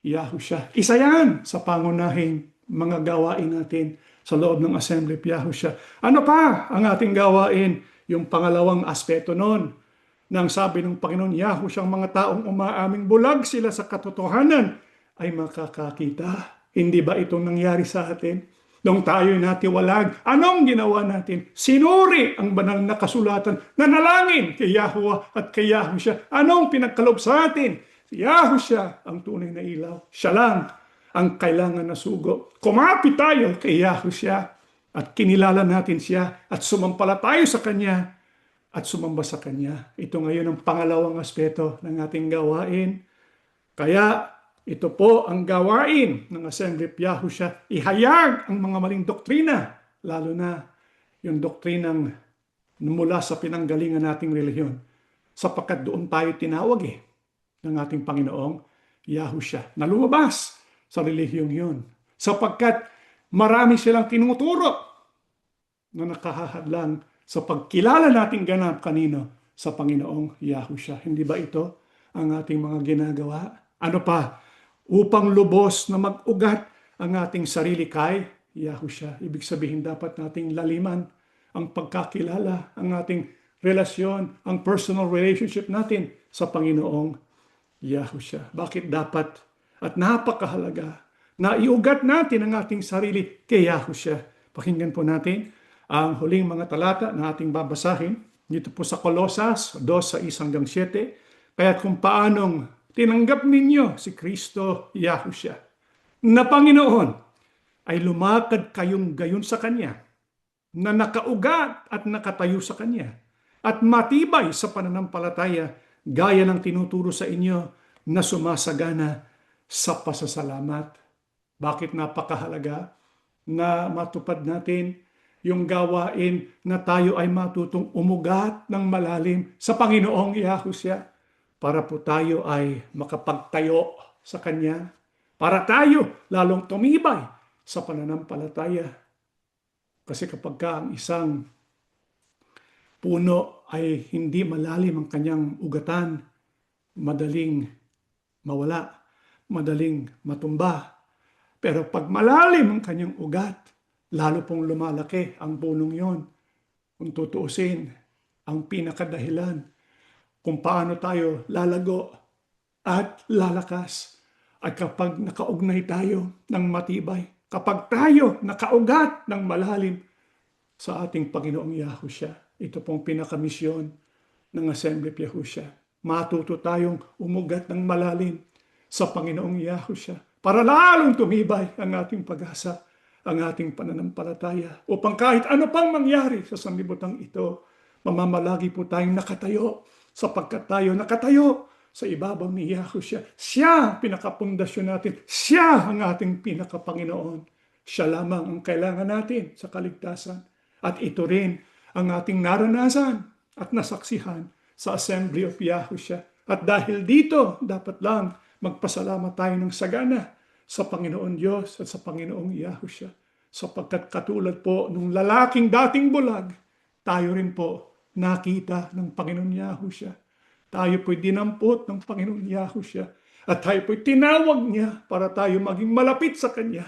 Speaker 2: Yahushua. Isa yan sa pangunahing mga gawain natin sa loob ng Assembly of Yahushua. Ano pa ang ating gawain? Yung pangalawang aspeto nun, nang sabi ng Panginoon Yahushua, ang mga taong umaaming bulag sila sa katotohanan ay makakakita. Hindi ba itong nangyari sa atin? Nung tayo'y natiwalag, anong ginawa natin? Sinuri ang banal na kasulatan, nanalangin kay Yahuwah at kay Yahushua. Anong pinagkaloob sa atin? Si Yahushua ang tunay na ilaw. Siya lang ang kailangan na sugo. Kumapit tayo kay Yahushua at kinilala natin siya at sumampala tayo sa Kanya at sumamba sa Kanya. Ito ngayon ang pangalawang aspeto ng ating gawain. Kaya ito po ang gawain ng Assembly of Yahushua. Ihayag ang mga maling doktrina, lalo na yung doktrinang mula sa pinanggalingan nating relihiyon. Sapagkat doon tayo tinawag ng ating Panginoong Yahushua na lumabas sa relihiyong yun. Sapagkat marami silang tinuturo na nakahahadlang sa pagkilala nating ganap kanino sa Panginoong Yahushua. Hindi ba ito ang ating mga ginagawa? Ano pa? Upang lubos na mag-ugat ang ating sarili kay Yahushua. Ibig sabihin, dapat nating laliman ang pagkakilala, ang ating relasyon, ang personal relationship natin sa Panginoong Yahushua. Bakit dapat at napakahalaga na iugat natin ang ating sarili kay Yahushua? Pakinggan po natin ang huling mga talata na ating babasahin dito po sa Kolosas 2:1-7. Kaya kung paanong tinanggap ninyo si Kristo Yahushua na Panginoon, ay lumakad kayong gayon sa Kanya, na nakaugat at nakatayo sa Kanya, at matibay sa pananampalataya, gaya ng tinuturo sa inyo na sumasagana sa pasasalamat. Bakit napakahalaga na matupad natin yung gawain na tayo ay matutong umugat ng malalim sa Panginoong Yahushua? Para po tayo ay makapagtayo sa Kanya, para tayo lalong tumibay sa pananampalataya. Kasi kapag ang isang puno ay hindi malalim ang kanyang ugatan, madaling mawala, madaling matumba. Pero pag malalim ang kanyang ugat, lalo pong lumalaki ang punong yon. Kung tutuusin, ang pinakadahilan kung paano tayo lalago at lalakas ay kapag nakaugnay tayo ng matibay, kapag tayo nakaugat ng malalim sa ating Panginoong Yahushua. Ito pong pinakamisyon ng Assembly of Yahushua. Matuto tayong umugat ng malalim sa Panginoong Yahushua para lalong tumibay ang ating pag-asa, ang ating pananampalataya, upang kahit ano pang mangyari sa sanlibutan ito, mamamalagi po tayong nakatayo, sapagkat tayo nakatayo sa ibabaw ni Yahushua. Siya ang pinakapundasyon natin. Siya ang ating pinakapanginoon. Siya lamang ang kailangan natin sa kaligtasan. At ito rin ang ating naranasan at nasaksihan sa Assembly of Yahushua. At dahil dito, dapat lang magpasalamat tayo ng sagana sa Panginoon Diyos at sa Panginoong Yahushua. Sapagkat katulad po nung lalaking dating bulag, tayo rin po nakita ng Panginoon Yahushua. Tayo po'y dinampot ng Panginoon Yahushua. At tayo po'y tinawag niya para tayo maging malapit sa Kanya.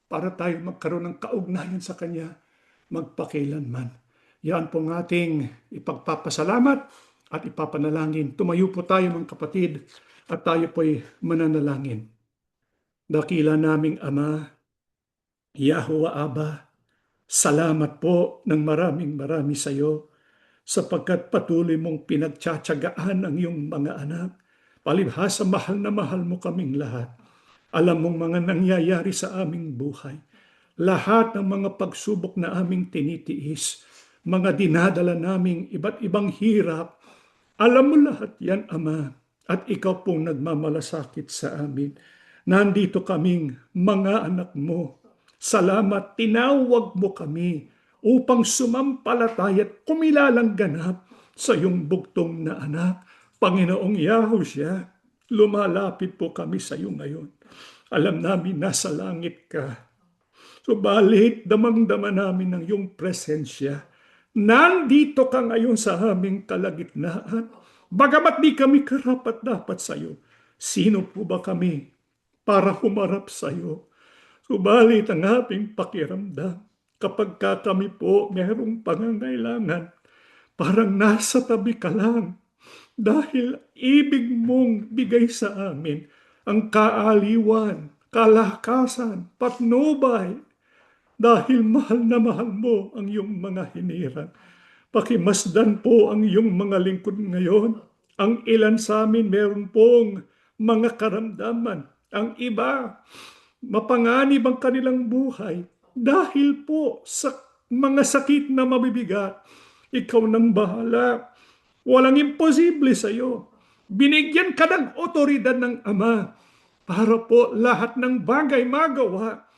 Speaker 2: Para tayo magkaroon ng kaugnayan sa Kanya magpakilanman. Yan pong ating ipagpapasalamat at ipapanalangin. Tumayo po tayo mga kapatid at tayo po'y mananalangin. Dakila naming Ama, Yahuwah Abba, salamat po ng maraming sa iyo, sapagkat patuloy mong pinagtsatsagaan ang iyong mga anak. Palibhasa mahal na mahal mo kaming lahat. Alam mong mga nangyayari sa aming buhay. Lahat ng mga pagsubok na aming tinitiis, mga dinadala naming iba't ibang hirap, alam mo lahat yan, Ama, at ikaw pong nagmamalasakit sa amin. Nandito kaming mga anak mo. Salamat, tinawag mo kami upang sumampalataya at kumilalang ganap sa iyong bugtong na anak. Panginoong Yahushua, lumalapit po kami sa iyo ngayon. Alam namin nasa langit ka. Subalit, damang-dama namin ang iyong presensya. Nandito ka ngayon sa aming kalagitnaan. Bagamat di kami karapat-dapat sa iyo, sino po ba kami para humarap sa iyo? Subalit ang ating pakiramdam, kapag ka kami po merong pangangailangan, parang nasa tabi ka lang dahil ibig mong bigay sa amin ang kaaliwan, kalakasan, patnubay, dahil mahal na mahal mo ang iyong mga hinirang. Pakimasdan po ang iyong mga lingkod ngayon. Ang ilan sa amin meron pong mga karamdaman. Ang iba, mapanganib ang kanilang buhay dahil po sa mga sakit na mabibigat. Ikaw nang bahala. Walang imposible sa iyo. Binigyan ka ng otoridad ng Ama para po lahat ng bagay magawa.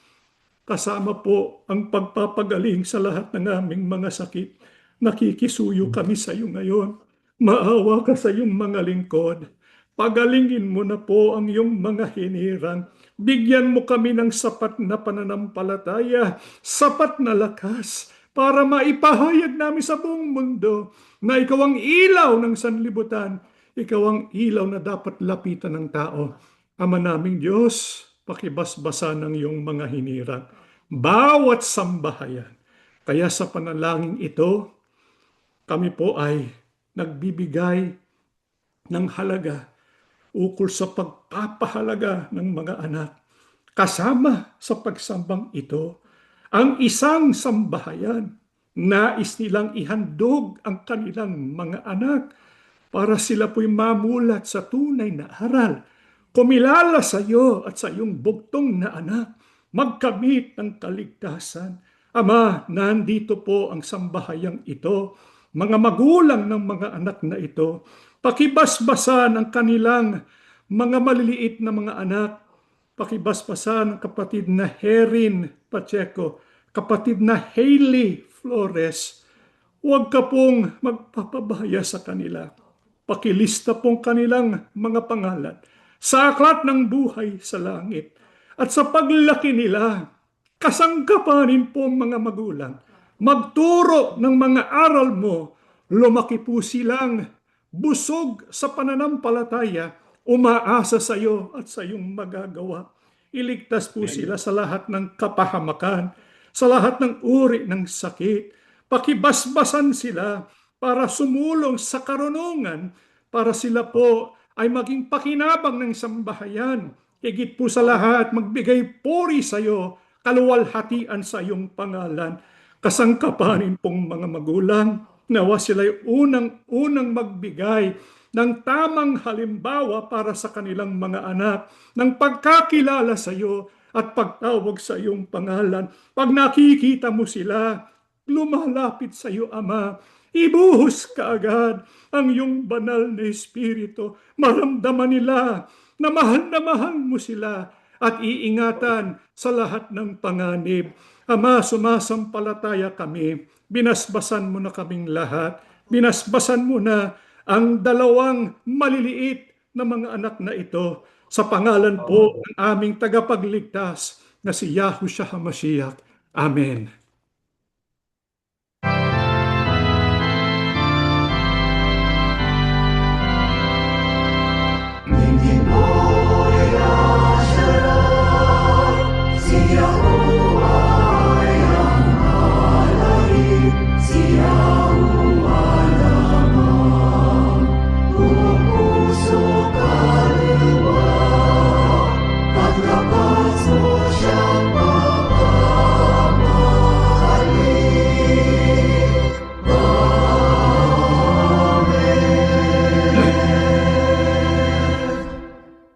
Speaker 2: Kasama po ang pagpapagaling sa lahat ng aming mga sakit. Nakikisuyo kami sa iyo ngayon. Maawa ka sa iyong mga lingkod. Pagalingin mo na po ang iyong mga hinirang. Bigyan mo kami ng sapat na pananampalataya, sapat na lakas, para maipahayag namin sa buong mundo na ikaw ang ilaw ng sanlibutan. Ikaw ang ilaw na dapat lapitan ng tao. Ama naming Diyos, pakibasbasa ng iyong mga hinirang bawat sambahayan. Kaya sa panalangin ito, kami po ay nagbibigay ng halaga ukol sa pagpapahalaga ng mga anak. Kasama sa pagsambang ito, ang isang sambahayan, nais nilang ihandog ang kanilang mga anak para sila po'y mamulat sa tunay na aral, kumilala sa iyo at sa iyong bugtong na anak, magkamit ng kaligtasan. Ama, nandito po ang sambahayang ito, mga magulang ng mga anak na ito, pakibasbasan ang kanilang mga maliliit na mga anak, pakibasbasan ang kapatid na Herin Pacheco, kapatid na Hailey Flores. Huwag ka pong magpapabaya sa kanila. Pakilista pong kanilang mga pangalan sa aklat ng buhay sa langit. At sa paglaki nila, kasangkapanin po mga magulang, magturo ng mga aral mo, lumaki po silang busog sa pananampalataya, umaasa sa iyo at sa iyong magagawa. Iligtas po sila sa lahat ng kapahamakan, sa lahat ng uri ng sakit. Pakibasbasan sila para sumulong sa karunungan, para sila po ay maging pakinabang ng sambahayan. Higit po sa lahat, magbigay puri sa iyo, kaluwalhatian sa iyong pangalan. Kasangkapanin pong mga magulang, nawa sila'y unang magbigay ng tamang halimbawa para sa kanilang mga anak, ng pagkakilala sa iyo at pagtawag sa iyong pangalan. Pag nakikita mo sila, lumalapit sa iyo, Ama, ibuhos ka agad ang iyong banal na Espiritu. Maramdaman nila na mahal mo sila at iingatan sa lahat ng panganib. Ama, sumasampalataya kami. Binasbasan mo na kaming lahat. Binasbasan mo na ang dalawang maliliit na mga anak na ito sa pangalan po ng aming tagapagligtas na si Yahushua HaMashiach. Amen.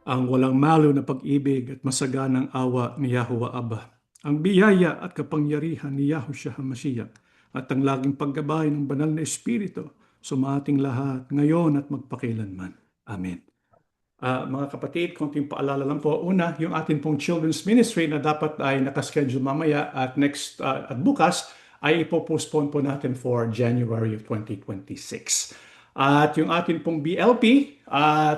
Speaker 2: Ang walang malo na pag-ibig at masaganang awa ni Yahuwah Abba, ang biyaya at kapangyarihan ni Yahushua HaMashiach, at ang laging paggabay ng banal na Espiritu sumating lahat ngayon at magpakilanman. Amen. Mga kapatid, konting paalala lang po. Una, yung atin pong children's ministry na dapat ay nakaschedule mamaya at at bukas ay ipopostpone po natin for January of 2026. At yung atin pong BLP,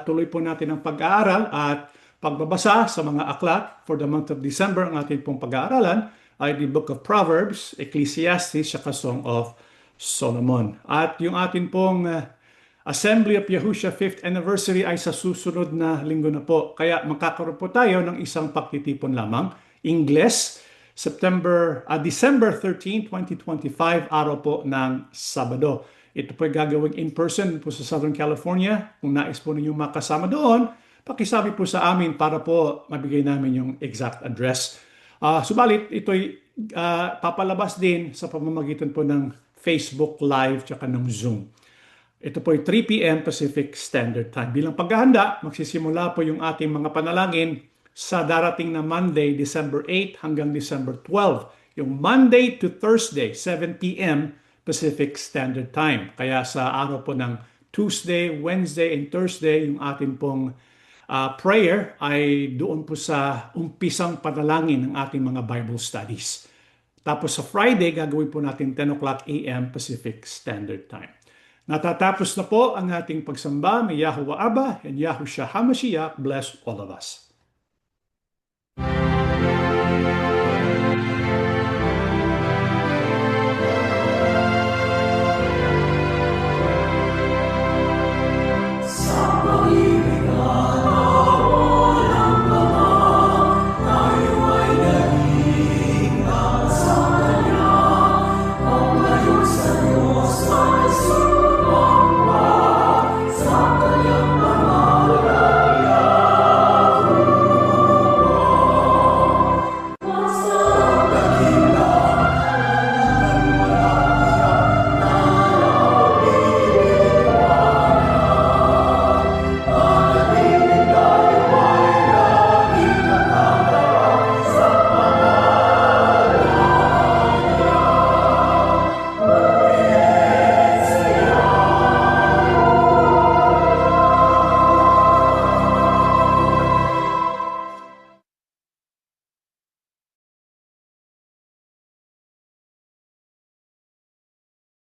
Speaker 2: tuloy po natin ang pag-aaral at pagbabasa sa mga aklat for the month of December. Ang ating pong pag-aaralan ay the Book of Proverbs, Ecclesiastes, at Song of Solomon. At yung ating pong Assembly of Yahushua 5th Anniversary ay sa susunod na linggo na po. Kaya magkakaroon po tayo ng isang pagtitipon lamang. Ingles, December 13, 2025, araw po ng Sabado. Ito po ay gagawin in person po sa Southern California. Kung nais po ninyong makasama doon, pakisabi po sa amin para po mabigay namin yung exact address. Subalit, ito'y papalabas din sa pamamagitan po ng Facebook Live tsaka ng Zoom. Ito po ay 3 p.m. Pacific Standard Time. Bilang paghahanda, magsisimula po yung ating mga panalangin sa darating na Monday, December 8 hanggang December 12. Yung Monday to Thursday, 7 p.m. Pacific Standard Time. Kaya sa araw po ng Tuesday, Wednesday, and Thursday, yung ating pong prayer ay doon po sa umpisang panalangin ng ating mga Bible studies. Tapos sa Friday, gagawin po natin 10 o'clock a.m. Pacific Standard Time. Natatapos na po ang ating pagsamba. May Yahuwah Abba and Yahushua HaMashiach bless all of us.